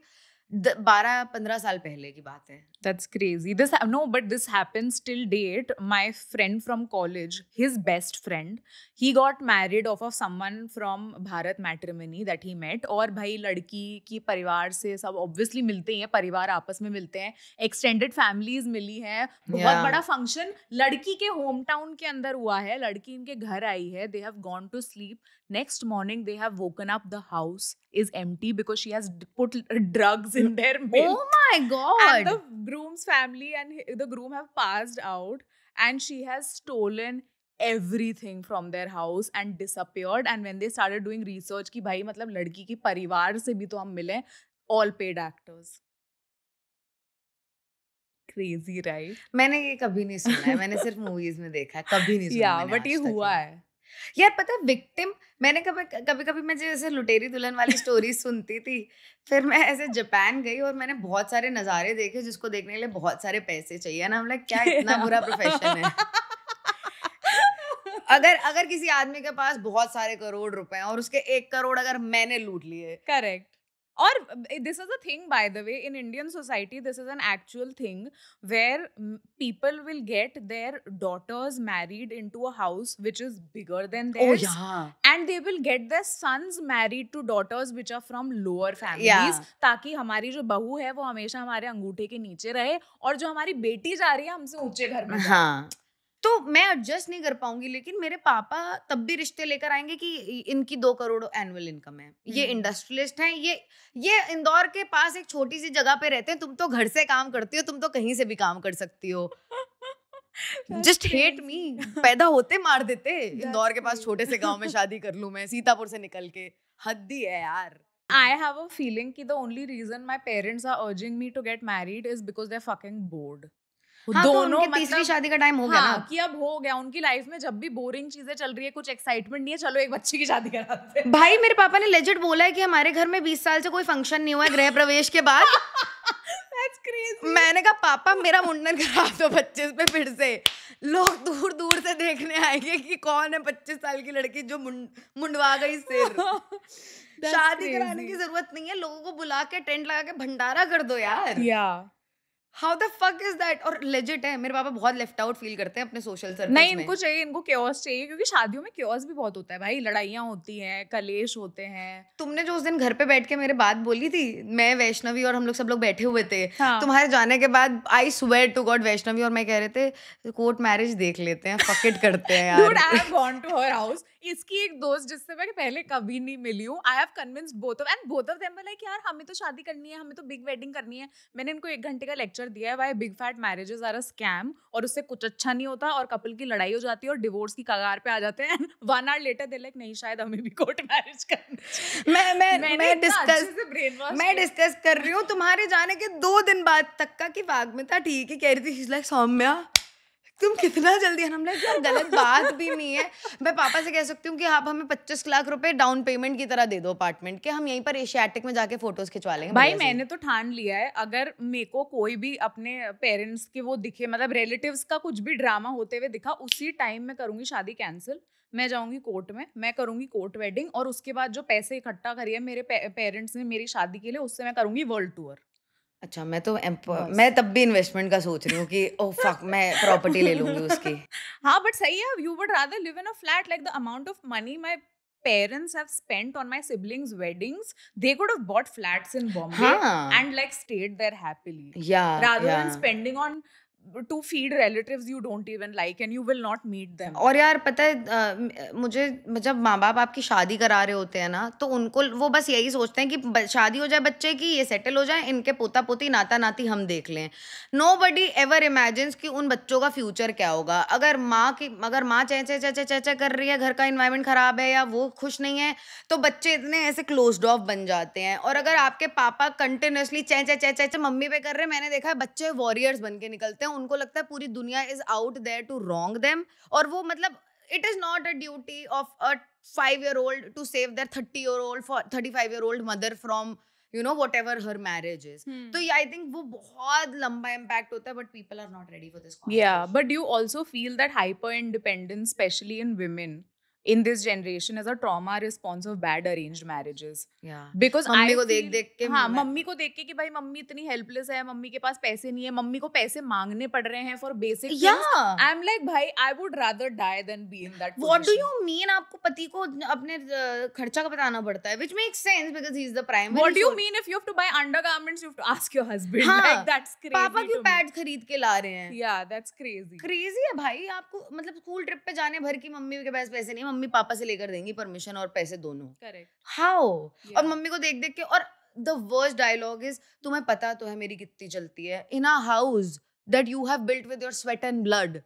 12-15 साल पहले की बात है. That's crazy. But this happens till date. My friend from college, his best friend, he got married off of someone from Bharat Matrimony that he met. और भाई लड़की की परिवार से सब obviously मिलते हैं, परिवार आपस में मिलते हैं, extended families मिली हैं, बहुत बड़ा function लड़की के home town के अंदर हुआ है, लड़की इनके घर आई है, they have gone to sleep. Next morning they have woken up, the house is empty because she has put drugs in their milk. Oh my god. And the groom's family and the groom have passed out and she has stolen everything from their house and disappeared. And when they started doing research कि भाई मतलब लड़की की परिवार से भी तो हम मिले, all paid actors. Crazy, right? मैंने ये कभी नहीं सुना है, मैंने सिर्फ मूवीज में देखा है, कभी नहीं सुना. Yeah, but ये हुआ है. यार पता है विक्टिम, मैंने कभी मैं जैसे लुटेरी दुल्हन वाली स्टोरी सुनती थी, फिर मैं ऐसे जापान गई और मैंने बहुत सारे नज़ारे देखे जिसको देखने के लिए बहुत सारे पैसे चाहिए ना. हम लाइक क्या इतना बुरा प्रोफेशन है. अगर किसी आदमी के पास बहुत सारे करोड़ रुपए हैं और उसके 1 करोड़ अगर मैंने लूट लिए, correct, Or this is a thing, by the way, in Indian society, this is an actual thing where people will get their daughters married into a house which is bigger than Oh theirs, yeah. and they will get their sons married to daughters which are from lower families, Yeah. ताकि हमारी जो बहू है वो हमेशा हमारे अंगूठे के नीचे रहे, और जो हमारी बेटी जा रही है हमसे ऊंचे घर में जाए. हाँ, तो मैं एडजस्ट नहीं कर पाऊंगी, लेकिन मेरे पापा तब भी रिश्ते लेकर आएंगे कि इनकी 2 करोड़ एनुअल इनकम है, ये इंडस्ट्रियलिस्ट हैं, ये इंदौर के पास एक छोटी सी जगह पे रहते हैं, तुम तो घर से काम करती हो, तुम तो कहीं से भी काम कर सकती हो. Just hate me. पैदा होते मार देते. इंदौर के पास छोटे से गांव में शादी कर लूं मैं, सीतापुर से निकल के. हद्दी है यार. I have a feeling कि the only reason my parents are urging me to get married is because they're fucking bored. हाँ, तो उनकी तीसरी शादी का टाइम हो गया ना. कि अब हो गया उनकी लाइफ में, जब भी बोरिंग चीजें चल रही है, कुछ एक्साइटमेंट नहीं है, चलो एक बच्चे की शादी करा देते हैं. भाई मेरे पापा ने लेजिट बोला है कि हमारे घर में 20 साल से कोई फंक्शन नहीं हुआ है गृह प्रवेश के बाद. That's crazy. मैंने कहा पापा मेरा मुंडन करा दो 25 पे फिर से. लोग दूर दूर से देखने आएंगे कि कौन है 25 साल की लड़की जो मुंडवा गई सिर. शादी कराने की जरूरत नहीं है, लोगों को बुला के टेंट लगा के भंडारा कर दो यार. Yeah. How the fuck is that. और लेजिट है, मेरे पापा बहुत लेफ्ट आउट फील करते हैं अपने सोशल सर्कल्स में. नहीं, इनको चाहिए, इनको क्योस चाहिए, क्योंकि शादियों में क्योस भी बहुत होता है भाई. लड़ाइयाँ होती हैं, कलेश होते हैं. तुमने जो उस दिन घर पे बैठ के मेरे बात बोली थी, मैं वैष्णवी और हम लोग सब लोग बैठे हुए थे. हाँ. तुम्हारे जाने के बाद I swear to God Vaishnavi और मैं कह रहे थे कोर्ट मैरिज देख लेते हैं, फक इट करते हैं यार. Dude, I have gone to her house. इसकी एक दोस्त जिससे मैं पहले कभी नहीं मिली हूँ, I have convinced both of them like यार हमें तो शादी करनी है, हमें तो बिग वेडिंग करनी है. मैंने इनको 1 घंटे का लेक्चर दिया है why big fat marriages are a scam, और उससे कुछ अच्छा नहीं होता, और कपल की लड़ाई हो जाती है और डिवोर्स की कगार पे आ जाते हैं. 1 hour लेटर दे लाइक नहीं, शायद हमें भी कोर्ट मैरिज करनी चाहिए. मैं डिस्कस कर रही हूँ तुम्हारे जाने के 2 दिन बाद तक का कि वाग्मिता ठीक है कह रही थी, लाइक सौम्या तुम कितना जल्दी. हम लोग यार गलत बात भी नहीं है. मैं पापा से कह सकती हूँ कि आप हमें 25 लाख रुपए डाउन पेमेंट की तरह दे दो अपार्टमेंट के, हम यहीं पर एशियाटिक में जाके फोटोज खिंचवा लेंगे. भाई मैंने तो ठान लिया है, अगर मेरे को कोई भी अपने पेरेंट्स के वो दिखे, मतलब रिलेटिव्स का कुछ भी ड्रामा होते हुए दिखा, उसी टाइम में करूंगी शादी कैंसिल. मैं जाऊंगी कोर्ट में, मैं करूंगी कोर्ट वेडिंग, और उसके बाद जो पैसे इकट्ठा करिए मेरे पेरेंट्स ने मेरी शादी के लिए, उससे मैं करूंगी वर्ल्ड टूर. अच्छा, मैं तब भी इन्वेस्टमेंट का सोच रही हूँ कि ओह फक मैं प्रॉपर्टी ले लूंगी उसकी. हाँ, बट सही है. You would rather live in a flat. Like the amount of money my parents have spent on my siblings' weddings, they could have bought flats in Bombay and like stayed there happily. Yeah, rather than spending on to feed relatives you don't even like and you will not meet them. और यार पता है मुझे जब माँ बाप आपकी शादी करा रहे होते हैं ना, तो उनको वो बस यही सोचते हैं कि शादी हो जाए बच्चे की, ये सेटल हो जाए, इनके पोता पोती नाता नाती हम देख लें. नोबडी एवर इमेजिन्स कि उन बच्चों का फ्यूचर क्या होगा. अगर माँ चै चै चै चै चै कर रही है, घर का इन्वायरमेंट खराब है या वो खुश नहीं है, तो बच्चे इतने ऐसे क्लोज्ड ऑफ बन जाते हैं. और अगर आपके पापा कंटिन्यूसली चै चै चै चै मम्मी पे कर रहे हैं, मैंने देखा है बच्चे वॉरियर्स बन के निकलते हैं. उनको लगता है पूरी दुनिया is out there to wrong them, और वो मतलब it is not a duty of a 5-year-old to save their 30-year-old 35-year-old mother from you know whatever her marriage is. तो I think वो बहुत लंबा impact होता है, but people are not ready for this conversation. Yeah, but you also feel that hyper independence, especially in women in this generation, is a trauma response of bad arranged marriages. Yeah. Because mummy को देख देख के हाँ, mummy को देख के कि भाई मम्मी इतनी हेल्पलेस है, मम्मी के पास पैसे नहीं है, मम्मी को पैसे मांगने पड़ रहे हैं for basic things. Yeah. I'm like भाई I would rather die than be in that position. What do you mean आपको पति को अपने खर्चा का बताना पड़ता है, which makes sense because he is the primary. What do you mean if you have to buy undergarments, you have to ask your husband? हाँ, like that's crazy. पापा क्यों पैड खरीद के ला रहे हैं? Yeah, that's crazy. Crazy है भाई. आपको मतलब स्कूल ट्रिप पे जाने भर की मम्मी के पास पैसे नहीं, मम्मी पापा से लेकर देंगी परमिशन और पैसे दोनों. Correct. How? और मम्मी को देख देख के. और the worst dialogue is तुम्हें पता तो है मेरी कितनी चलती है in a house that you have built with your sweat and blood.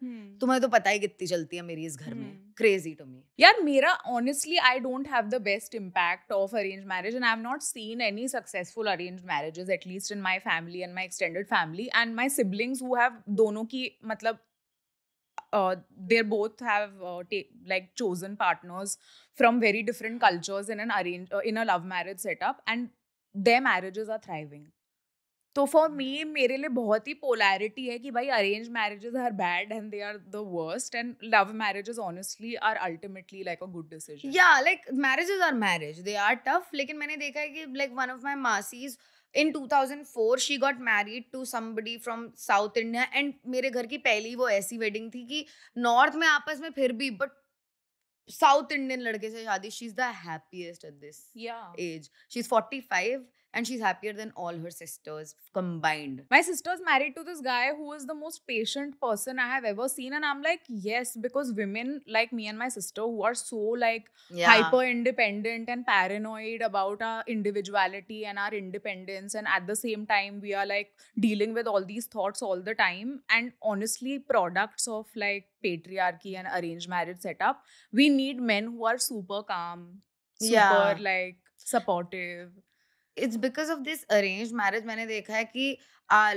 तुम्हें तो पता ही कितनी चलती है मेरी इस घर में. Crazy to me. यार मेरा honestly I don't have the best impact of arranged marriage and I have not seen any successful arranged marriages, at least in my family and my extended family, and my siblings who have दोनों की मतलब they both have like chosen partners from very different cultures in an in a love marriage setup, and their marriages are thriving. तो for me मेरे लिए बहुत ही polarity है कि भाई arrange marriages are bad and they are the worst and love marriages honestly are ultimately like a good decision. Yeah, like marriages are marriage. They are tough. लेकिन मैंने देखा है कि like one of my masses in 2004 she got married to somebody from South India and मेरे घर की पहली वो ऐसी wedding थी कि नॉर्थ में आपस में फिर भी बट साउथ इंडियन लड़के से शादी. She is the happiest at this Yeah. Age. She is 45 and she's happier than all her sisters combined. My sister's married to this guy who is the most patient person I have ever seen. And I'm like, yes, because women like me and my sister who are so like Yeah. hyper independent and paranoid about our individuality and our independence. And at the same time, we are like dealing with all these thoughts all the time. And honestly, products of like patriarchy and arranged marriage setup, we need men who are super calm, super Yeah. like supportive. It's because of this arrange marriage. मैंने देखा है कि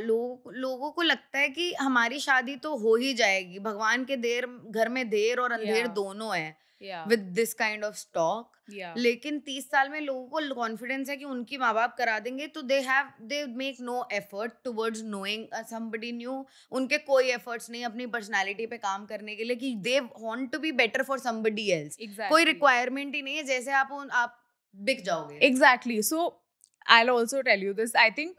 लोगों को लगता है कि हमारी शादी तो हो ही जाएगी. भगवान के देर घर में देर और अंधेर Yeah. दोनों है Yeah. With this kind of stock. Yeah. लेकिन 30 साल में लोगों को कॉन्फिडेंस है कि उनकी माँ बाप करा देंगे तो they make no effort towards knowing somebody new. उनके कोई एफर्ट्स नहीं अपनी पर्सनालिटी पे काम करने के लिए कि they want to be better for somebody else. Exactly. कोई रिक्वायरमेंट ही नहीं है. जैसे आप बिक जाओगे. Exactly. So I'll also tell you this. I think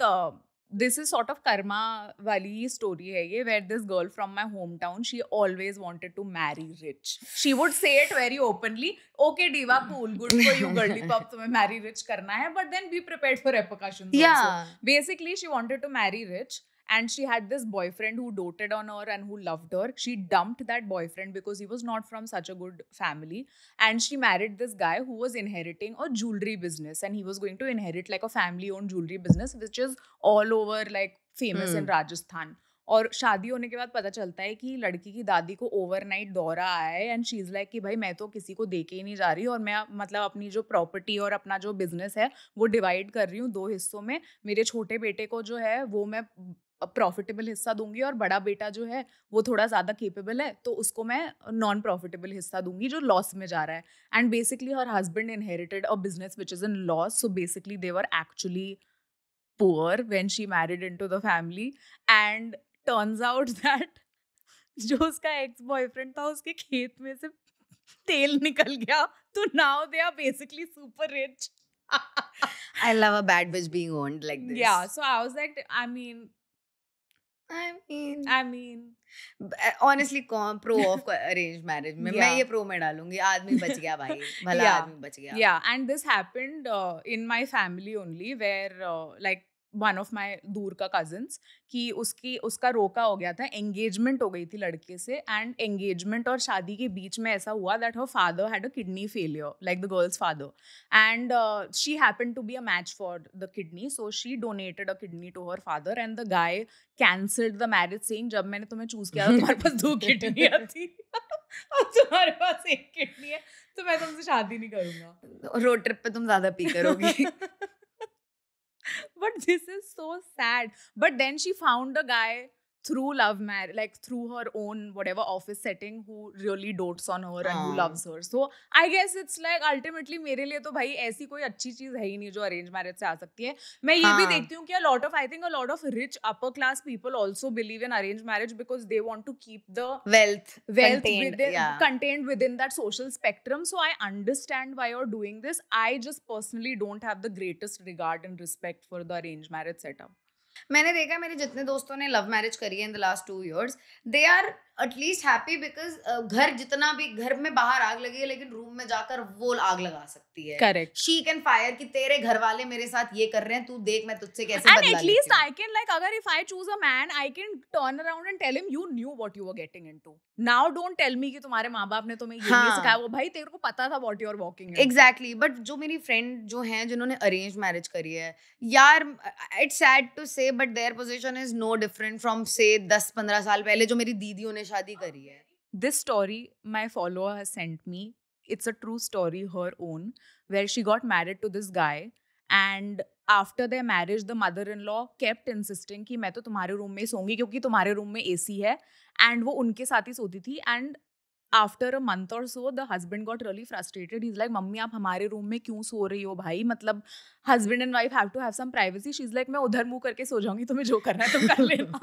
this is sort of karma wali story hai ye, where this girl from my hometown, she always wanted to marry rich. She would say it very openly. Okay, diva, cool, good for you, girly pop, तुम्हें marry rich करना है, but then be prepared for repercussions also. Yeah. Basically, she wanted to marry rich. And she had this boyfriend who doted on her and who loved her. She dumped that boyfriend because he was not from such a good family. And she married this guy who was inheriting a jewelry business. And he was going to inherit like a family-owned jewelry business, which is all over like famous in Rajasthan. और शादी होने के बाद पता चलता है कि लड़की की दादी को ओवरनाइट दौरा आया है एंड शी इज़ लाइक कि भाई मैं तो किसी को दे के ही नहीं जा रही और मैं मतलब अपनी जो प्रॉपर्टी और अपना जो बिजनेस है वो डिवाइड कर रही हूँ 2 हिस्सों में. मेरे छोटे बेटे को जो है वो मैं प्रॉफिटेबल हिस्सा दूंगी और बड़ा बेटा जो है वो थोड़ा ज़्यादा केपेबल है तो उसको मैं नॉन प्रॉफिटेबल हिस्सा दूंगी जो लॉस में जा रहा है. And basically her husband inherited a business which is in loss. So basically they were actually poor when she married into the family. And turns out that जो उसका एक्स बॉयफ्रेंड था उसके खेत में से तेल निकल गया तो now they are basically super rich. I love a bad bitch being owned like this. Yeah, so I was like, I mean, honestly pro of arranged marriage में मैं ये pro में डालूंगी. आदमी बच गया भाई. भला आदमी बच गया. Yeah, and this happened in my family only, where like one of my दूर का cousins कि उसका रोका हो गया था. एंगेजमेंट हो गई थी लड़के से एंड एंगेजमेंट और शादी के बीच में ऐसा हुआ that her father had a kidney failure, like the girl's father, and she happened to be a match for the kidney, so she donated a kidney to her father and the guy cancelled the marriage saying जब मैंने तुम्हें choose किया था तुम्हारे पास 2 किडनियां थी और तुम्हारे पास 1 kidney है तो मैं तुमसे शादी नहीं करूंगा. रोड ट्रिप पे तुम ज्यादा पी करोगी. But this is so sad. But then she found a guy through love marriage, like through her own whatever office setting, who really dotes on her and who loves her. So I guess it's like ultimately मेरे लिए तो भाई ऐसी कोई अच्छी चीज है ही नहीं जो अरेंज मैरिज से आ सकती है. मैं ये भी देखती हूँ कि I think a lot of rich upper class people also believe in arranged marriage because they want to keep the wealth contained, within, contained within that social spectrum. So I understand why you're doing this. I just personally don't have the greatest regard and respect for the arranged marriage setup. मैंने देखा मेरे जितने दोस्तों ने love marriage करी है in the last 2 years they are at least happy because घर जितना भी घर में बाहर आग लगी है लेकिन रूम में जाकर वो आग लगा सकती है. करेक्ट. शी कैन फायर कि तेरे घर वाले मेरे साथ ये कर रहे हैं तू देख मैं तुझसे कैसे बदला लेती हूं. And at least I can like अगर if I choose a man I can turn around and tell him you knew what you were getting into. Now don't tell me कि तुम्हारे माँ बाप ने तुम्हें ये नहीं सिखाया. वो भाई तेरे को पता था what you are walking into. Exactly. But जो मेरी फ्रेंड जो हैं जिन्होंने अरेंज मैरिज करी है यार it's sad to say but their position is no different from से 10-15 साल पहले जो मेरी दीदियों ने शादी करी है. This story my follower has sent me. It's a true story, her own, where she got married to this guy and after their marriage the mother-in-law kept insisting कि मैं तो तुम्हारे रूम में ही सोऊंगी क्योंकि तुम्हारे रूम में AC है and वो उनके साथ ही सोती थी and after a month or so, the husband got really frustrated. He's like, "mummy आप हमारे रूम में क्यों सो रही हो भाई? मतलब husband and wife have to have some privacy." She's like, "मैं उधर मुंह करके सो जाऊंगी, तुम्हें जो करना है तुम कर लेना."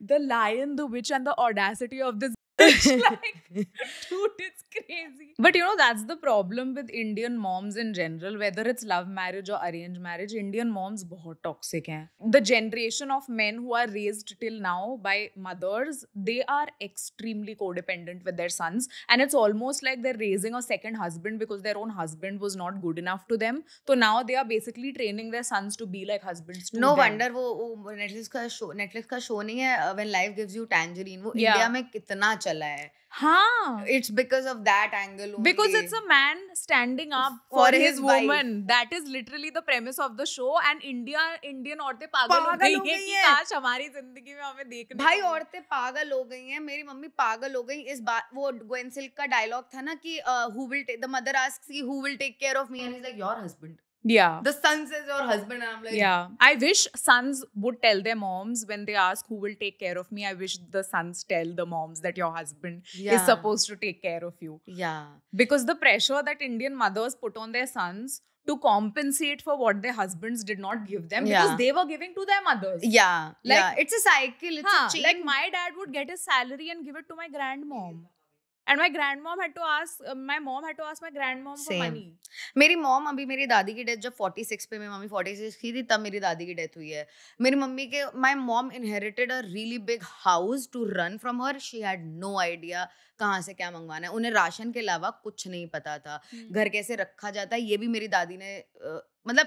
The lion, the witch, and the audacity of this bitch, like, dude, it's crazy. But you know, that's the problem with Indian moms in general, whether it's love marriage or arranged marriage. Indian moms बहुत toxic हैं. The generation of men who are raised till now by mothers, they are extremely codependent with their sons, and it's almost like they're raising a second husband because their own husband was not good enough to them. So now they are basically training their sons to be like husbands to know them. Wonder वो Netflix का show नहीं है when life gives you tangerine, वो Yeah. India में कितना चला है. हाँ. It's because of that angle only. Because it's a man standing up For for his his woman. That is literally the premise of the show. And Indian औरतें पागल हो गई हैं कि काश हमारी जिंदगी में हमें देखने भाई को मिले। औरतें पागल हो गई हैं. मेरी मम्मी पागल हो गई इस बात. वो ग्वेन सिल्क का डायलॉग था ना कि the mother asks who will take care of me, and he's like, your husband. Yeah. The son says your husband, and I'm like, Yeah. I wish sons would tell their moms when they ask who will take care of me. I wish the sons tell the moms that your husband Yeah. is supposed to take care of you. Yeah. Because the pressure that Indian mothers put on their sons to compensate for what their husbands did not give them, because Yeah. they were giving to their mothers. Yeah. Like- yeah. It's a cycle. It's a chain. Like my dad would get his salary and give it to my grandmom. And my grandmom had to ask, my mom had to ask my grandmom for Same. money. मेरी mom अभी मेरी दादी की death जब 46 पे मेरी mummy 46 की थी तब मेरी दादी की डेथ हुई है. मेरी मम्मी के my mom inherited a really big house to run from her. She had no idea कहाँ से क्या मंगवाना है. उन्हें राशन के अलावा कुछ नहीं पता था. घर कैसे रखा जाता है ये भी मेरी दादी ने मतलब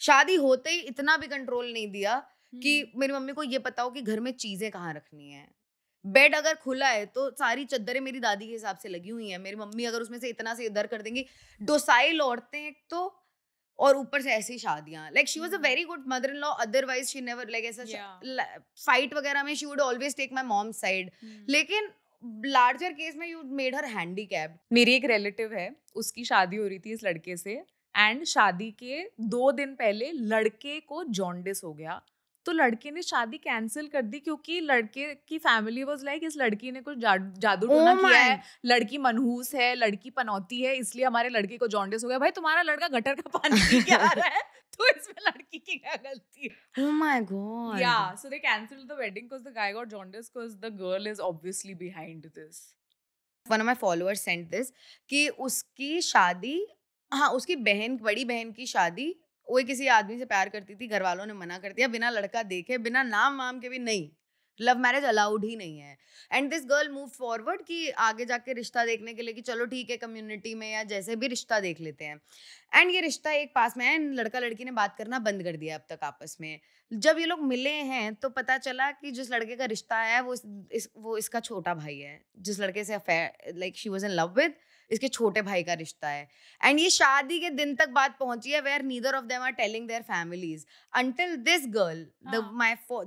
शादी होते ही इतना भी कंट्रोल नहीं दिया कि मेरी मम्मी को ये पता हो कि घर में चीजें कहाँ रखनी है. बेड अगर खुला है तो सारी चद्दरें मेरी दादी के हिसाब से लगी हुई हैं. मेरी मम्मी अगर उसमें से इतना से इधर कर देंगी. डोसाइल औरतें एक तो, और ऊपर से ऐसी शादियां. Like she was a very good mother in law. Otherwise she never like ऐसा फाइट वगैरह में she would always take my mom side. लेकिन लार्जर केस में यू मेड हर हैंडीकैप. मेरी एक रिलेटिव है, उसकी शादी हो रही थी इस लड़के से, एंड शादी के 2 दिन पहले लड़के को जॉन्डिस हो गया. तो लड़के ने शादी कैंसिल कर दी क्योंकि लड़के की फैमिली वाज लाइक इस लड़की ने कुछ जादू टोना किया है, लड़की मनहूस है, लड़की पनौती है, इसलिए हमारे लड़के को जॉन्डिस हो गया. भाई तुम्हारा लड़का गटर का पानी पी के आ रहा है तो इसमें लड़की की क्या गलती है? Oh my god. Yeah, so they cancelled the wedding because the guy got jaundice because the girl is obviously behind this. One of my followers sent this कि उसकी शादी, हाँ उसकी बहन, बड़ी बहन की शादी, वो किसी आदमी से प्यार करती थी, घर वालों ने मना कर दिया, बिना लड़का देखे, बिना नाम वाम के भी नहीं, लव मैरिज अलाउड ही नहीं है. And this girl move forward कि आगे जाके रिश्ता देखने के लिए कि चलो ठीक है कम्युनिटी में या जैसे भी रिश्ता देख लेते हैं. एंड ये रिश्ता एक पास में है. लड़का लड़की ने बात करना बंद कर दिया अब तक आपस में. जब ये लोग मिले हैं तो पता चला कि जिस लड़के का रिश्ता है वो इसका छोटा भाई है. जिस लड़के से affair like she was in love with, इसके छोटे भाई का रिश्ता है. एंड ये शादी के दिन तक बात पहुंची है where neither of them are telling their families until this girl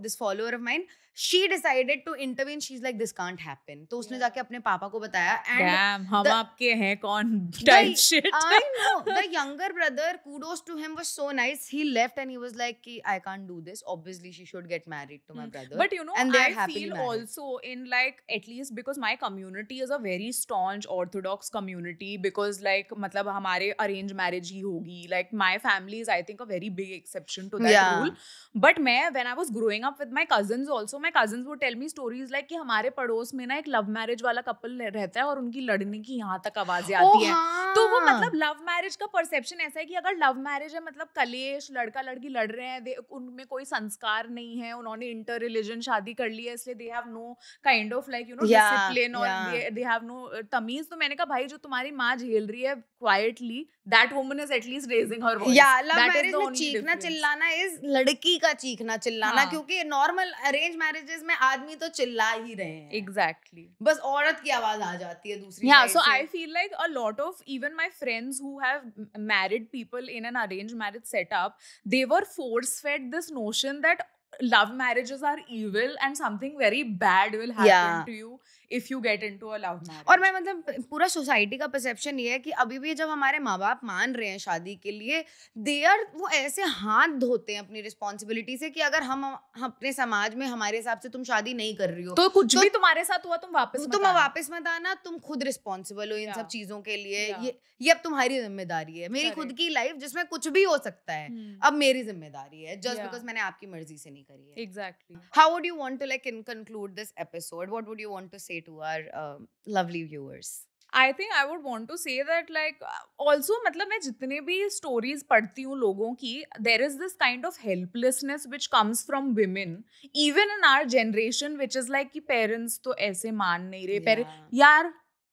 this follower of mine she decided to intervene. She is like this can't happen. तो उसने जाके अपने पापा को बताया. Damn, हम आपके हैं कौन type shit. I know the younger brother, kudos to him, was so nice. He left and he was like कि I can't do this. Obviously she should get married to my brother. But you know, and they're I happily feel married. also in like, at least because my community is a very staunch orthodox community, because like मतलब हमारे arranged marriage ही होगी. Like my family is I think a very big exception to that Yeah. rule. But मैं when I was growing up with my cousins also, my cousins would tell me stories like कि हमारे पड़ोस में ना एक love marriage वाला couple रहता है और उनकी लड़ने की यहाँ तक आवाजें आती हैं. तो वो मतलब लव मैरिज का परसेप्शन ऐसा है कि अगर लव मैरिज है मतलब कलेश, लड़का लड़की लड़ रहे हैं, उनमें कोई संस्कार नहीं है, उन्होंने इंटर रिलीजन शादी कर ली है, इसलिए they have know kind of like you no discipline और दे हैव नो तमीज. तो मैंने कहा भाई जो तुम्हारी माँ झेल रही है quietly, that woman is at least raising her voice. या लव मैरिज में चीखना चिल्लाना इज लड़की का चीखना चिल्लाना, क्योंकि नॉर्मल अरेंज मैरिजेस में आदमी तो चिल्ला ही रहे हैं. एग्जैक्टली. बस औरत की आवाज आ जाती है दूसरी. Yeah, so I feel like a lot of even my friends who have married people in an arranged marriage setup, they were force fed this notion that love marriages are evil and something very bad will happen to you if you get into a love marriage. और मैं मतलब पूरा society का perception ये है कि अभी भी जब हमारे माँ बाप मान रहे हैं शादी के लिए, वो ऐसे हाथ धोते हैं अपनी रिस्पॉन्सिबिलिटी से कि अगर हम अपने समाज में हमारे हिसाब से तुम शादी नहीं कर रही हो तो कुछ भी तुम्हारे साथ हुआ तुम वापस मत आना, तुम खुद रिस्पॉन्सिबल हो इन सब चीजों के लिए, Yeah. ये अब तुम्हारी जिम्मेदारी है। मेरी खुद की लाइफ जिसमें कुछ भी हो सकता है, अब मेरी जिम्मेदारी है, जस्ट Yeah. बिकॉज मैंने आपकी मर्जी से नहीं करी है। Exactly. How would you want to like conclude this episode? What would you want to say to our lovely viewers? I think I would want to say that like also मतलब मैं जितने भी stories पढ़ती हूँ लोगों की, there is this kind of helplessness which comes from women even in our generation, which is like कि parents तो ऐसे मान नहीं रहे, यार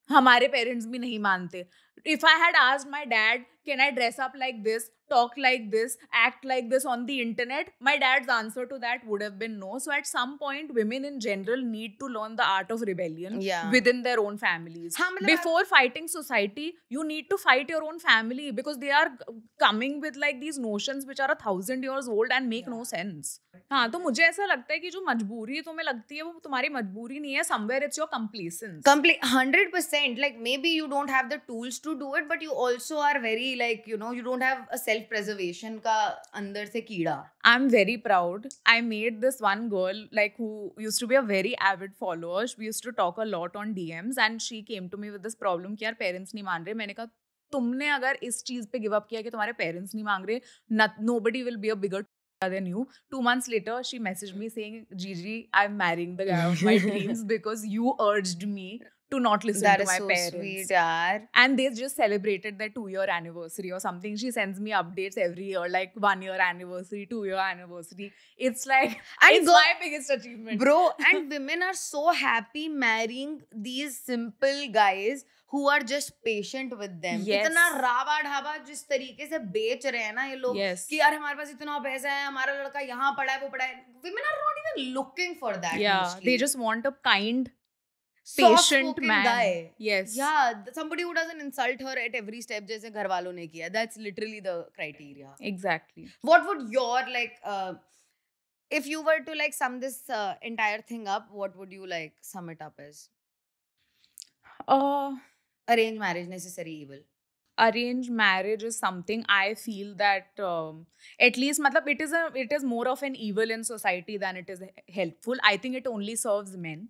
हमारे parents भी नहीं मानते. If I had asked my dad, can I dress up like this, talk like this, act like this on the internet, my dad's answer to that would have been no. So at some point, women in general need to learn the art of rebellion within their own families. Before fighting society, you need to fight your own family because they are coming with like these notions which are 1,000 years old and make no sense. हाँ, तो मुझे ऐसा लगता है कि जो मजबूरी तुम्हें लगती है वो तुम्हारी मजबूरी नहीं है, somewhere it's your complacence. 100%. Like maybe you don't have the tools to do it, but you also are very like, you know, you don't have a self-preservation का अंदर से कीड़ा. I'm very proud. I made this one girl like who used to be a very avid follower. We used to talk a lot on DMs and she came to me with this problem कि यार parents नहीं मान रहे. मैंने कहा तुमने अगर इस चीज पे गिव अप किया कि तुम्हारे पेरेंट्स नहीं मांग रहे, nobody will be a bigger than you. 2 months later, she messaged me saying, Gigi, I'm marrying the guy of my dreams because you urged me to not listen to my parents. That is so sweet, yaar. And they just celebrated their 2-year anniversary or something. She sends me updates every year, like 1-year anniversary, 2-year anniversary. It's like, it's my biggest achievement. Bro, and women are so happy marrying these simple guys who are just patient with them. Yes. इतना रावा ढाबा जिस तरीके से बेच रहे हैं ना ये लोग, कि यार हमारे पास इतना पैसा है, हमारा लड़का यहाँ पढ़ा है, वो पढ़ा है. Women are not even looking for that. Yeah, mostly. they just want a kind, patient man. Guy. Yes. Yeah, somebody who doesn't insult her at every step जैसे घर वालों ने किया. That's literally the criteria. Exactly. What would your like if you were to like sum this entire thing up, what would you like sum it up as? Arranged marriage necessary evil. Arranged marriage is something I feel that at least matlab it is more of an evil in society than it is helpful. I think it only serves men.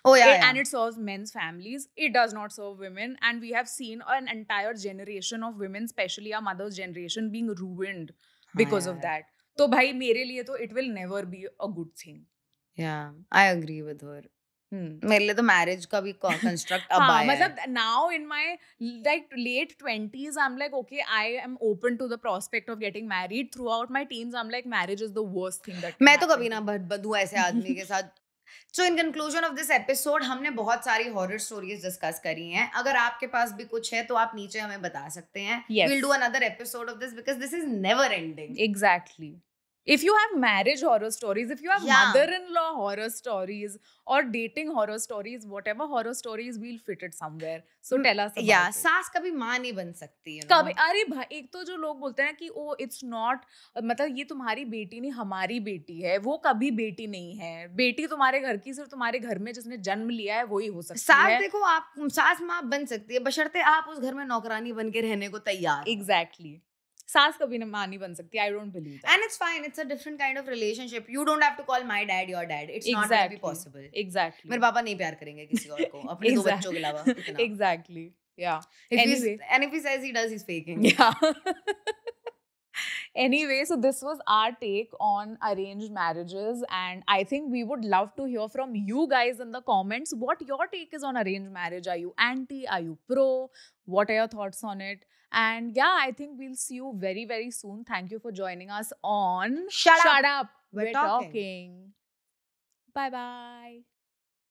Oh yeah, and it serves men's families. It does not serve women, and we have seen an entire generation of women, especially our mother's generation, being ruined because of that. So bhai mere liye to it will never be a good thing. Yeah, I agree with her. मेरे लिए तो marriage का भी construct अब आया है. मतलब now in my like late 20s I'm like okay, I am open to the prospect of getting married. Throughout my teens I'm like marriage is the worst thing that मैं तो कभी ना बंधूं ऐसे आदमी के साथ. So in conclusion of this episode, हमने बहुत सारी horror stories discuss करी हैं. अगर आपके पास भी कुछ है तो आप नीचे हमें बता सकते हैं. Yes. We'll do another episode of this because this is never ending. Exactly. If you have marriage horror stories, if you have mother-in-law horror stories or dating horror stories, whatever horror stories, we'll fit it somewhere. So tell us about it. सास कभी माँ नहीं बन सकती है. कभी अरे भाई एक तो जो लोग बोलते हैं कि ओ इट्स नॉट मतलब ये तुम्हारी बेटी नहीं हमारी बेटी है, वो कभी बेटी नहीं है. बेटी तुम्हारे घर की सिर्फ तुम्हारे घर में जिसने जन्म लिया है वही हो सकती है. सास देखो आप सास माँ बन सकती है बशर्ते आप उस घर में नौकरानी बन के रहने को तैयार. Exactly. सास कभी माँ नहीं बन सकती. I don't believe that. And it's fine. It's a different kind of relationship. You don't have to call my dad your dad. It's not going to be possible. Exactly. मेरे पापा नहीं प्यार करेंगे किसी और को अपने दो बच्चों के अलावा. Exactly. Yeah. If he says he does, he's faking. Yeah. Anyway, so this was our take on arranged marriages, and I think we would love to hear from you guys in the comments what your take is on arranged marriage. Are you anti? Are you pro? What are your thoughts on it? And yeah, I think we'll see you very, very soon. Thank you for joining us on Shut Up. We're talking. Bye-bye.